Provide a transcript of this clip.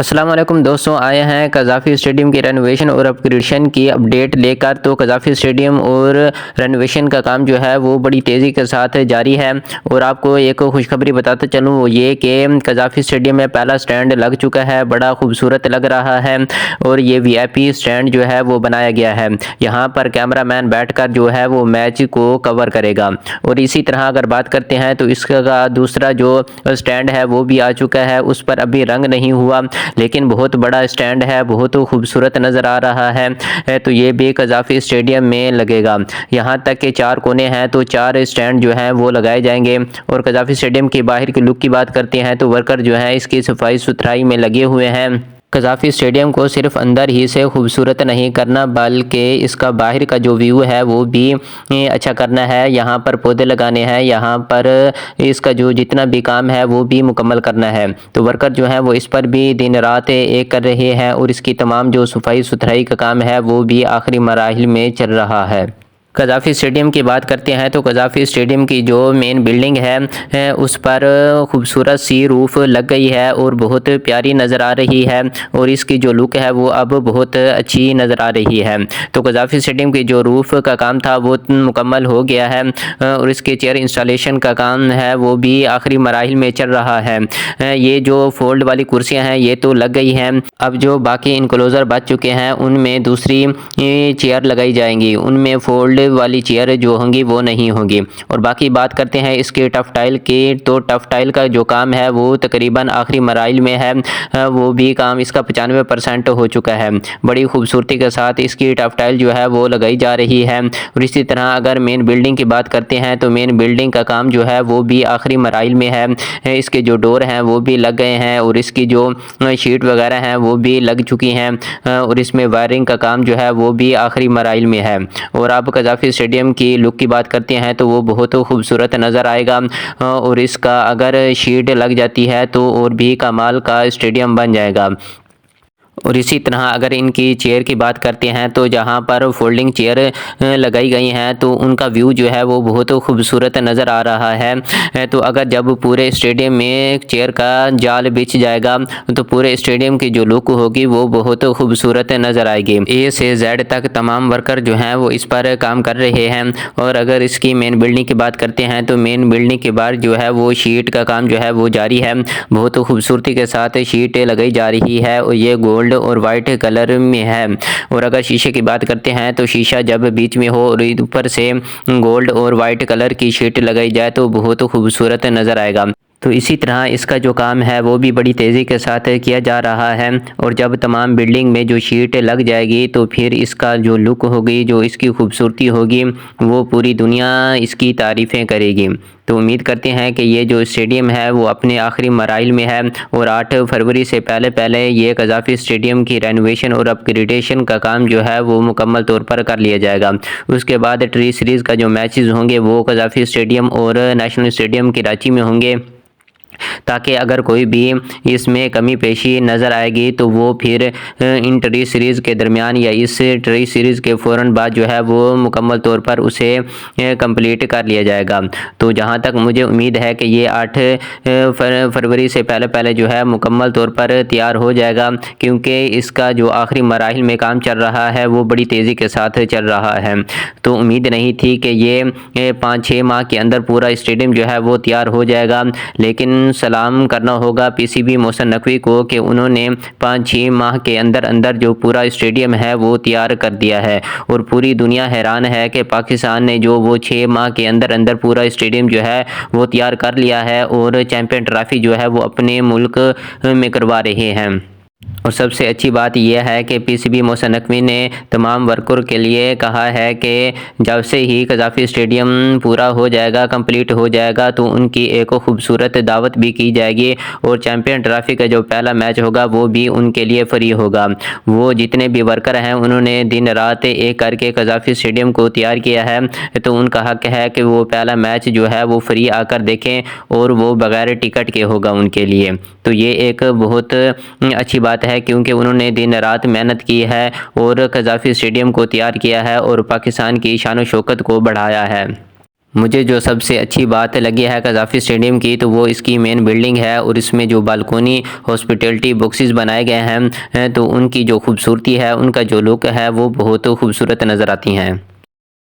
अस्सलाम वालेकुम दोस्तों, आए हैं कज़ाफ़ी स्टेडियम की रेनोवेशन और अपग्रेडेशन की अपडेट लेकर। तो कज़ाफ़ी स्टेडियम और रेनोवेशन का काम जो है वो बड़ी तेज़ी के साथ जारी है। और आपको एक खुशखबरी बताता चलूँ, वो ये कि कज़ाफ़ी स्टेडियम में पहला स्टैंड लग चुका है, बड़ा खूबसूरत लग रहा है और ये वीआईपी स्टैंड जो है वो बनाया गया है। यहाँ पर कैमरामैन बैठकर जो है वो मैच को कवर करेगा। और इसी तरह अगर बात करते हैं तो इसका दूसरा जो स्टैंड है वो भी आ चुका है, उस पर अभी रंग नहीं हुआ, लेकिन बहुत बड़ा स्टैंड है, बहुत खूबसूरत नज़र आ रहा है। तो ये भी कज़ाफ़ी स्टेडियम में लगेगा। यहाँ तक के 4 कोने हैं तो 4 स्टैंड जो हैं वो लगाए जाएंगे। और कज़ाफ़ी स्टेडियम के बाहर की लुक की बात करते हैं तो वर्कर जो हैं इसकी सफाई सुथराई में लगे हुए हैं। कज़ाफ़ी स्टेडियम को सिर्फ अंदर ही से खूबसूरत नहीं करना, बल्कि इसका बाहर का जो व्यू है वो भी अच्छा करना है। यहाँ पर पौधे लगाने हैं, यहाँ पर इसका जो जितना भी काम है वो भी मुकम्मल करना है। तो वर्कर जो हैं वो इस पर भी दिन रात एक कर रहे हैं और इसकी तमाम जो सफाई सुथराई का काम है वो भी आखिरी मराहिल में चल रहा है। कज़ाफ़ी स्टेडियम की बात करते हैं तो कज़ाफ़ी स्टेडियम की जो मेन बिल्डिंग है उस पर खूबसूरत सी रूफ़ लग गई है और बहुत प्यारी नज़र आ रही है। और इसकी जो लुक है वो अब बहुत अच्छी नज़र आ रही है। तो कज़ाफ़ी स्टेडियम की जो रूफ़ का काम था वो मुकम्मल हो गया है और इसके चेयर इंस्टॉलेशन का काम है वो भी आखिरी मराहिल में चल रहा है। ये जो फोल्ड वाली कुर्सियाँ हैं ये तो लग गई हैं, अब जो बाकी इनक्लोज़र बच चुके हैं उनमें दूसरी चेयर लगाई जाएंगी, उनमें फोल्ड वाली चेयर जो होंगी वो नहीं होंगी। और बाकी बात करते हैं इसके टफ टाइल की, तो टफ टाइल का जो काम है वो तकरीबन आखिरी मराइल में है। वो भी काम इसका 95% हो चुका है। बड़ी खूबसूरती के साथ इसकी टफ टाइल जो है वो लगाई जा रही है। और इसी तरह अगर मेन बिल्डिंग की बात करते हैं तो मेन बिल्डिंग का काम जो है वो भी आखिरी मराइल में है। इसके जो डोर हैं वो भी लग गए हैं और इसकी जो शीट वगैरह हैं वो भी लग चुकी हैं और इसमें वायरिंग का काम जो है वो भी आखिरी मराइल में है। और आप कज़ाफ़ी स्टेडियम की लुक की बात करते हैं तो वो बहुत खूबसूरत नज़र आएगा और इसका अगर शीट लग जाती है तो और भी कमाल का स्टेडियम बन जाएगा। और इसी तरह अगर इनकी चेयर की बात करते हैं तो जहाँ पर फोल्डिंग चेयर लगाई गई हैं तो उनका व्यू जो है वो बहुत खूबसूरत नज़र आ रहा है। तो अगर जब पूरे स्टेडियम में चेयर का जाल बिछ जाएगा तो पूरे स्टेडियम की जो लुक होगी वो बहुत खूबसूरत नज़र आएगी। ए से जेड तक तमाम वर्कर जो हैं वो इस पर काम कर रहे हैं। और अगर इसकी मेन बिल्डिंग की बात करते हैं तो मेन बिल्डिंग के बाहर जो है वो शीट का काम जो है वो जारी है। बहुत खूबसूरती के साथ शीट लगाई जा रही है और ये गोल्ड और वाइट कलर में है। और अगर शीशे की बात करते हैं तो शीशा जब बीच में हो और ऊपर से गोल्ड और वाइट कलर की शीट लगाई जाए तो बहुत खूबसूरत नज़र आएगा। तो इसी तरह इसका जो काम है वो भी बड़ी तेज़ी के साथ किया जा रहा है। और जब तमाम बिल्डिंग में जो शीट लग जाएगी तो फिर इसका जो लुक होगी, जो इसकी खूबसूरती होगी, वो पूरी दुनिया इसकी तारीफ़ें करेगी। तो उम्मीद करते हैं कि ये जो स्टेडियम है वो अपने आखिरी मराइल में है और 8 फरवरी से पहले पहले ये कज़ाफ़ी स्टेडियम की रेनोवेशन और अपग्रेडेशन का काम जो है वो मुकम्मल तौर पर कर लिया जाएगा। उसके बाद टी सीरीज़ का जो मैचेस होंगे वो कज़ाफ़ी स्टेडियम और नेशनल स्टेडियम कराची में होंगे, ताकि अगर कोई भी इसमें कमी पेशी नज़र आएगी तो वो फिर इन टी सीरीज़ के दरमियान या इस टी सीरीज़ के फ़ौरन बाद जो है वो मुकम्मल तौर पर उसे कंप्लीट कर लिया जाएगा। तो जहाँ तक मुझे उम्मीद है कि ये 8 फरवरी से पहले पहले जो है मुकम्मल तौर पर तैयार हो जाएगा, क्योंकि इसका जो आखिरी मराहिल में काम चल रहा है वो बड़ी तेज़ी के साथ चल रहा है। तो उम्मीद नहीं थी कि ये 5-6 माह के अंदर पूरा स्टेडियम जो है वो तैयार हो जाएगा, लेकिन सलाम करना होगा पीसीबी मोहसिन नकवी को कि उन्होंने 5-6 माह के अंदर अंदर जो पूरा स्टेडियम है वो तैयार कर दिया है। और पूरी दुनिया हैरान है कि पाकिस्तान ने जो वो 6 माह के अंदर अंदर पूरा स्टेडियम जो है वो तैयार कर लिया है और चैम्पियन ट्रॉफी जो है वो अपने मुल्क में करवा रहे हैं। और सबसे अच्छी बात यह है कि पीसीबी मोहसिन नकवी ने तमाम वर्कर के लिए कहा है कि जब से ही कज़ाफ़ी स्टेडियम पूरा हो जाएगा, कंप्लीट हो जाएगा, तो उनकी एक खूबसूरत दावत भी की जाएगी और चैम्पियन ट्रॉफी का जो पहला मैच होगा वो भी उनके लिए फ्री होगा। वो जितने भी वर्कर हैं उन्होंने दिन रात एक करके कज़ाफ़ी स्टेडियम को तैयार किया है, तो उनका हक है कि वो पहला मैच जो है वो फ्री आकर देखें और वो बग़ैर टिकट के होगा उनके लिए। तो ये एक बहुत अच्छी बात है, क्योंकि उन्होंने दिन रात मेहनत की है और कज़ाफ़ी स्टेडियम को तैयार किया है और पाकिस्तान की शान व शौकत को बढ़ाया है। मुझे जो सबसे अच्छी बात लगी है कज़ाफ़ी स्टेडियम की तो वो इसकी मेन बिल्डिंग है और इसमें जो बालकोनी हॉस्पिटैलिटी बॉक्सेस बनाए गए हैं तो उनकी जो खूबसूरती है, उनका जो लुक है वो बहुत खूबसूरत नज़र आती हैं।